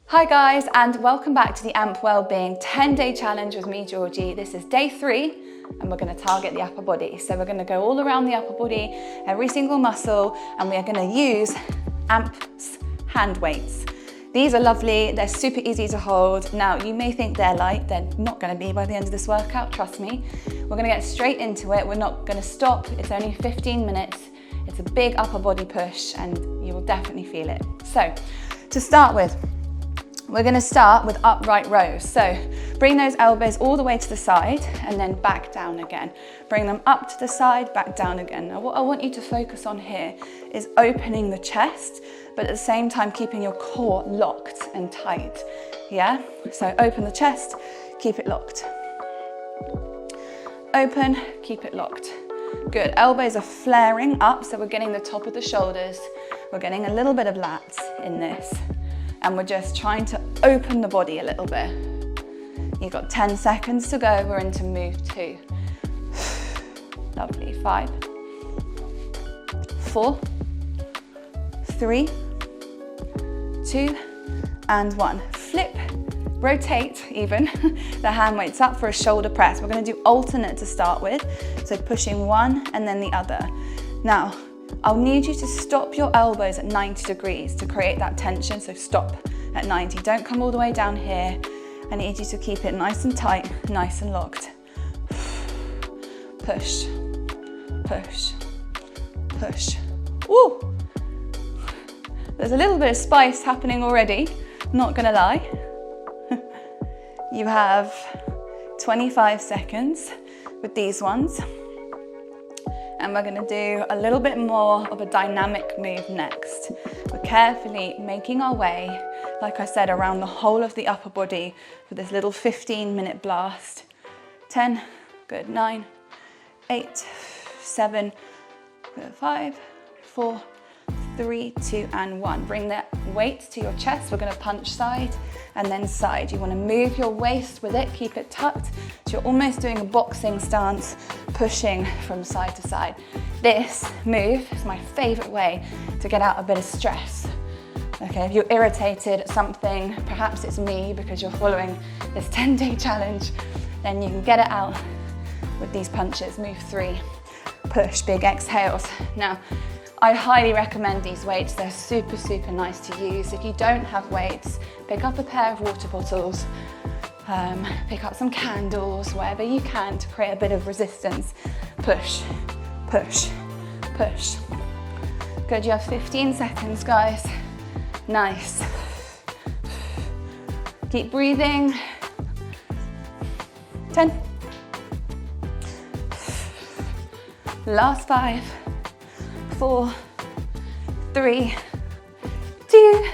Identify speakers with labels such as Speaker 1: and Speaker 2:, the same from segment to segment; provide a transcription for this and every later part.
Speaker 1: Hi guys, and welcome back to the Amp Wellbeing 10-day challenge with me, Georgie. This is day 3 and we're going to target the upper body. So we're going to go all around the upper body, every single muscle, and we are going to use Amp's hand weights. These are lovely, they're super easy to hold. Now you may think they're light, they're not going to be by the end of this workout, trust me. We're going to get straight into it, we're not going to stop, it's only 15 minutes. It's a big upper body push and you will definitely feel it. So to start with, we're going to start with upright rows. So bring those elbows all the way to the side and then back down again. Bring them up to the side, back down again. Now what I want you to focus on here is opening the chest, but at the same time keeping your core locked and tight. Yeah? So open the chest, keep it locked. Open, keep it locked. Good. Elbows are flaring up, so we're getting the top of the shoulders. We're getting a little bit of lats in this. And we're just trying to open the body a little bit. You've got 10 seconds to go. We're into move 2. Lovely. 5, 4, 3, 2, and 1. Flip, rotate even the hand weights up for a shoulder press. We're going to do alternate to start with. So pushing one and then the other. Now, I'll need you to stop your elbows at 90 degrees to create that tension, so stop at 90. Don't come all the way down here. I need you to keep it nice and tight, nice and locked. Push, push, push. Woo! There's a little bit of spice happening already, not gonna lie. You have 25 seconds with these ones. And we're going to do a little bit more of a dynamic move next. We're carefully making our way, like I said, around the whole of the upper body for this little 15-minute blast. 10, good, 9, 8, 7, 5, 4, 3, 2, and 1. Bring that weight to your chest. We're going to punch side and then side. You want to move your waist with it, keep it tucked. So you're almost doing a boxing stance, pushing from side to side. This move is my favorite way to get out a bit of stress. Okay, if you're irritated at something, perhaps it's me because you're following this 10-day challenge, then you can get it out with these punches. Move 3, push, big exhales. Now, I highly recommend these weights. They're super, super nice to use. If you don't have weights, pick up a pair of water bottles, pick up some candles, wherever you can to create a bit of resistance. Push, push, push. Good, you have 15 seconds, guys. Nice. Keep breathing. 10. Last 5. 4, 3, 2,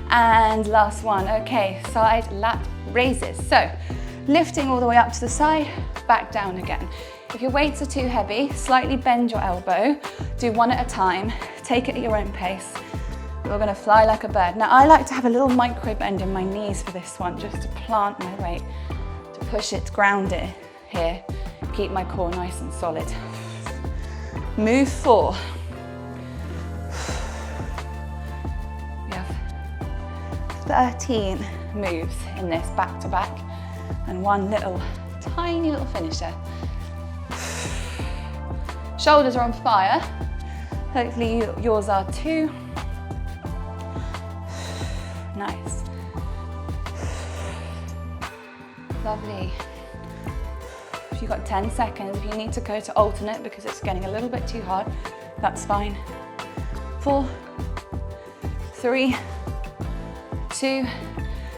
Speaker 1: and last one. Okay, side lat raises. So lifting all the way up to the side, back down again. If your weights are too heavy, slightly bend your elbow. Do one at a time. Take it at your own pace. We're going to fly like a bird. Now I like to have a little micro bend in my knees for this one, just to plant my weight, to push it, ground it here. Keep my core nice and solid. Move 4. 13 moves in this back to back and one little tiny little finisher. Shoulders are on fire. Hopefully yours are too. Nice. Lovely. You've got 10 seconds. If you need to go to alternate because it's getting a little bit too hard, that's fine. 4, 3, 2,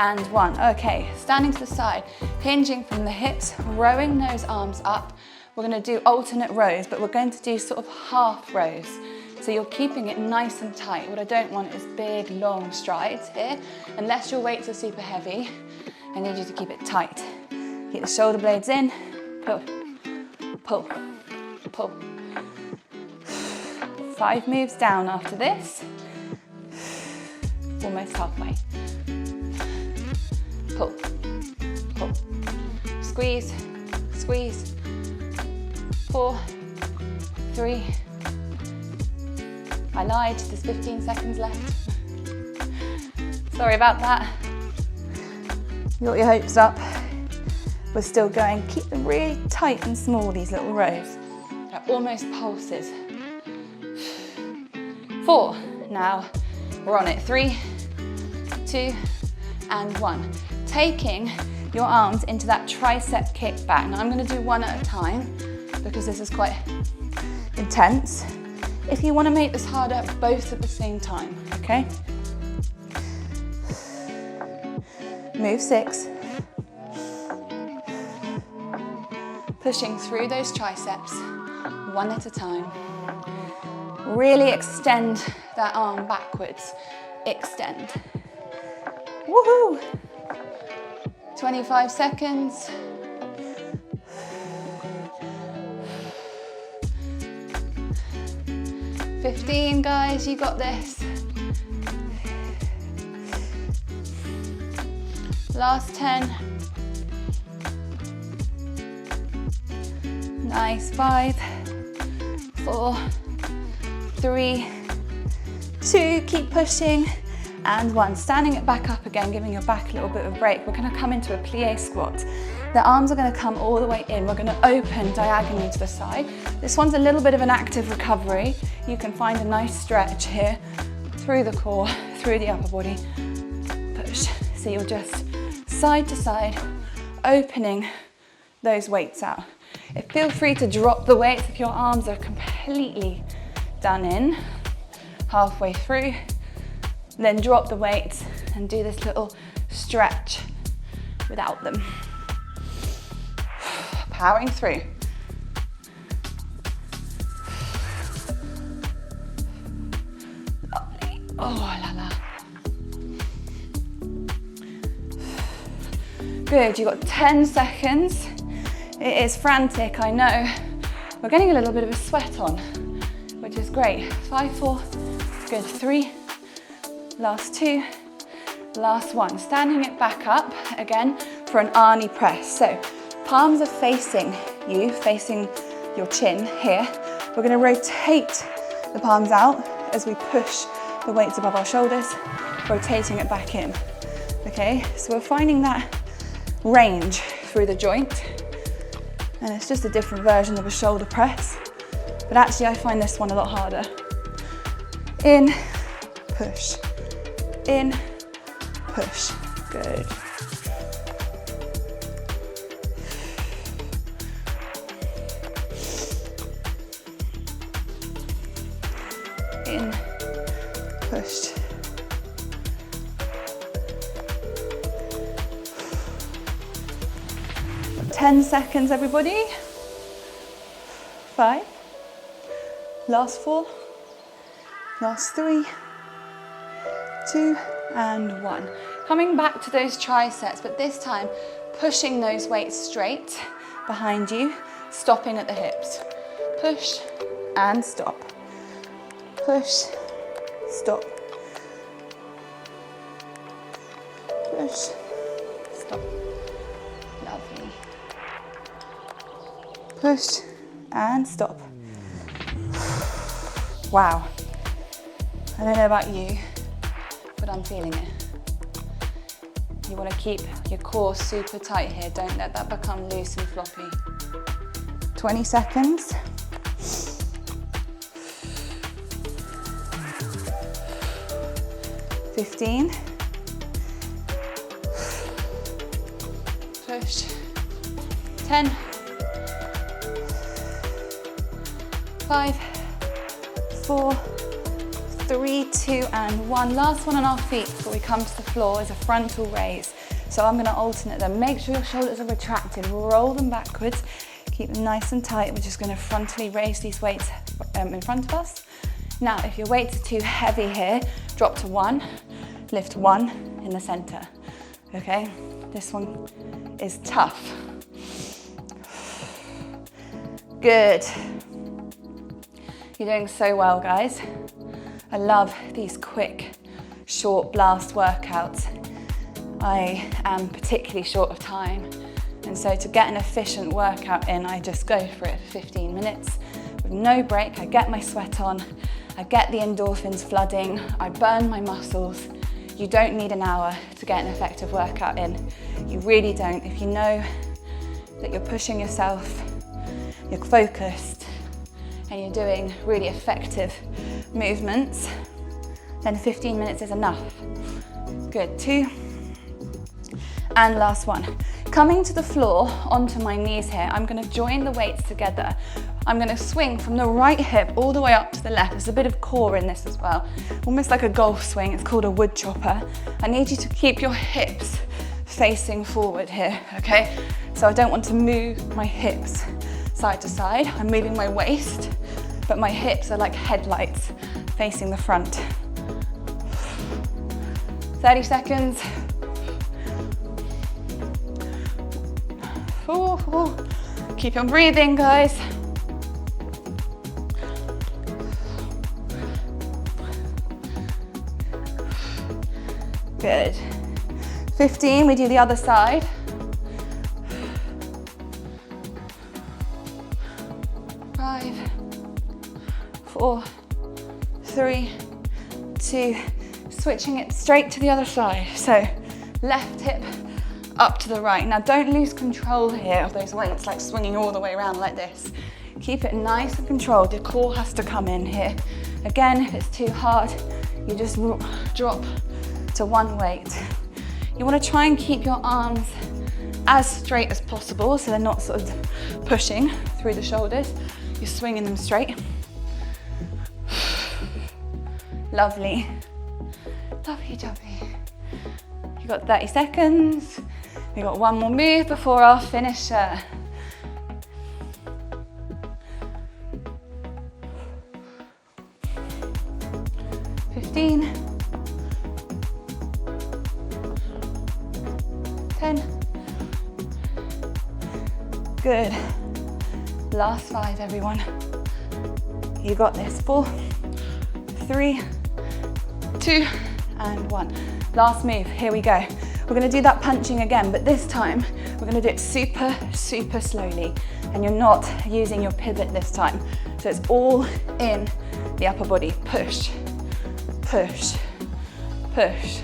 Speaker 1: and 1. Okay, standing to the side, hinging from the hips, rowing those arms up. We're going to do alternate rows, but we're going to do sort of half rows. So you're keeping it nice and tight. What I don't want is big, long strides here. Unless your weights are super heavy, I need you to keep it tight. Keep the shoulder blades in, pull, pull, pull. 5 moves down after this. Almost halfway. Pull, pull, squeeze, squeeze. 4, 3. I lied, there's 15 seconds left. Sorry about that. You got your hopes up. We're still going. Keep them really tight and small, these little rows. They're almost pulses. 4. Now we're on it. 3, 2, and 1. Taking your arms into that tricep kick back. Now I'm going to do one at a time because this is quite intense. If you want to make this harder, both at the same time, okay? Move 6. Pushing through those triceps, one at a time. Really extend that arm backwards. Extend. Woohoo! 25 seconds. "15, guys, you got this. Last 10. Nice. 5, 4, 3, 2, keep pushing, and 1. Standing it back up again, giving your back a little bit of a break. We're going to come into a plie squat. The arms are going to come all the way in. We're going to open diagonally to the side. This one's a little bit of an active recovery. You can find a nice stretch here through the core, through the upper body. Push. So you're just side to side, opening those weights out. Feel free to drop the weights if your arms are completely done in, halfway through. Then drop the weights and do this little stretch without them. Powering through. Lovely. Oh la la. Good, you've got 10 seconds. It is frantic, I know. We're getting a little bit of a sweat on, which is great. 5, 4, good. 3, last 2, last 1. Standing it back up again for an Arnie press. So palms are facing you, facing your chin here. We're going to rotate the palms out as we push the weights above our shoulders, rotating it back in. Okay, so we're finding that range through the joint, and it's just a different version of a shoulder press, but actually I find this one a lot harder. In, push, in, push. Good. In, push. Got 10 seconds, everybody. 5, last 4, last 3, 2, and 1. Coming back to those triceps, but this time pushing those weights straight behind you, stopping at the hips. Push and stop. Push, stop. Push, stop. Lovely. Push and stop. Wow. I don't know about you, but I'm feeling it. You want to keep your core super tight here. Don't let that become loose and floppy. 20 seconds. 15. Push. 10. 5, 4, 3, 2, and 1. Last one on our feet before we come to the floor is a frontal raise. So I'm going to alternate them. Make sure your shoulders are retracted. Roll them backwards. Keep them nice and tight. We're just going to frontally raise these weights in front of us. Now, if your weights are too heavy here, drop to 1. Lift 1 in the center. Okay? This one is tough. Good. You're doing so well, guys. I love these quick, short blast workouts. I am particularly short of time, and so to get an efficient workout in, I just go for it for 15 minutes with no break. I get my sweat on, I get the endorphins flooding, I burn my muscles. You don't need an hour to get an effective workout in. You really don't. If you know that you're pushing yourself, you're focused, and you're doing really effective movements, then 15 minutes is enough. Good, 2. And last one. Coming to the floor, onto my knees here, I'm gonna join the weights together. I'm gonna swing from the right hip all the way up to the left. There's a bit of core in this as well. Almost like a golf swing, it's called a wood chopper. I need you to keep your hips facing forward here, okay? So I don't want to move my hips side to side. I'm moving my waist, but my hips are like headlights facing the front. 30 seconds. 4. Keep on breathing, guys. Good. 15, we do the other side. 5, 4, 3, 2, switching it straight to the other side. So left hip up to the right. Now don't lose control here of those weights, like swinging all the way around like this. Keep it nice and controlled. Your core has to come in here. Again, if it's too hard, you just drop to one weight. You want to try and keep your arms as straight as possible so they're not sort of pushing through the shoulders. You're swinging them straight. Lovely. Lovely jubbly. You've got 30 seconds. We've got one more move before our finisher. $15, 10. Good. Last 5, everyone. You got this. 4, 3, 2, and 1. Last move. Here we go. We're going to do that punching again, but this time we're going to do it super, super slowly. And you're not using your pivot this time. So it's all in the upper body. Push, push, push.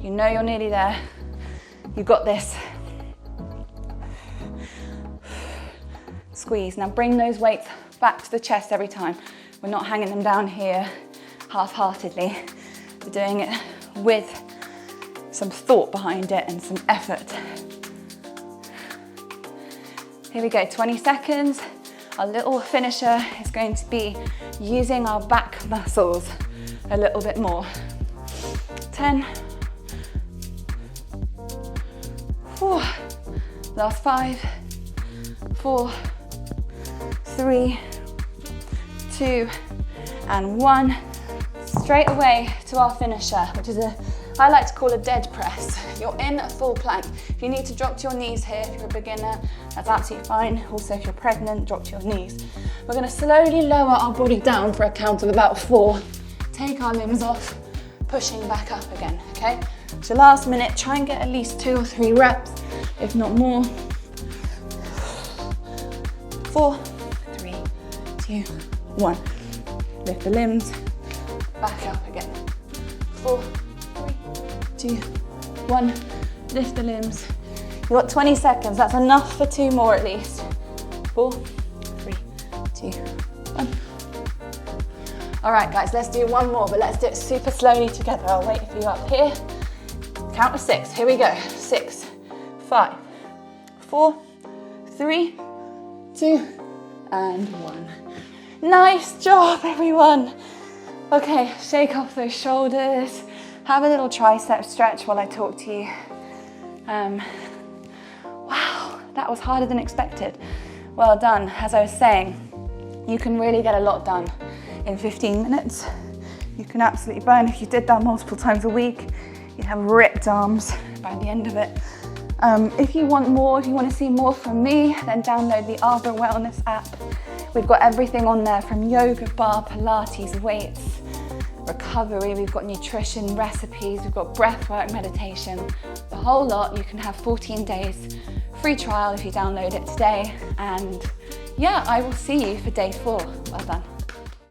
Speaker 1: You know you're nearly there. You got this. Squeeze. Now bring those weights back to the chest every time. We're not hanging them down here half-heartedly. We're doing it with some thought behind it and some effort. Here we go, 20 seconds. Our little finisher is going to be using our back muscles a little bit more. 10. 4. Last 5. 4. 3. 2. And 1. Straight away to our finisher, which is I like to call a dead press. You're in a full plank. If you need to drop to your knees here, if you're a beginner, that's absolutely fine. Also, if you're pregnant, drop to your knees. We're gonna slowly lower our body down for a count of about 4. Take our limbs off, pushing back up again, okay? So last minute, try and get at least 2 or 3 reps, if not more. 4, 3, 2, 1. Lift the limbs, back up again. 4, 3, 2, 1. Lift the limbs. You've got 20 seconds. That's enough for 2 more at least. 4, 3, 2, 1. All right, guys, let's do one more, but let's do it super slowly together. I'll wait for you up here. Count to 6. Here we go. 6, 5, 4, 3, 2, and 1. Nice job, everyone. Okay, shake off those shoulders. Have a little tricep stretch while I talk to you. Wow, that was harder than expected. Well done. As I was saying, you can really get a lot done in 15 minutes. You can absolutely burn. If you did that multiple times a week, you'd have ripped arms by the end of it. If you want more, if you want to see more from me, then download the ARVRA Wellness app. We've got everything on there from yoga, bar, Pilates, weights, recovery, we've got nutrition, recipes, we've got breathwork, meditation, the whole lot. You can have 14 days free trial if you download it today. And yeah, I will see you for day 4. Well done.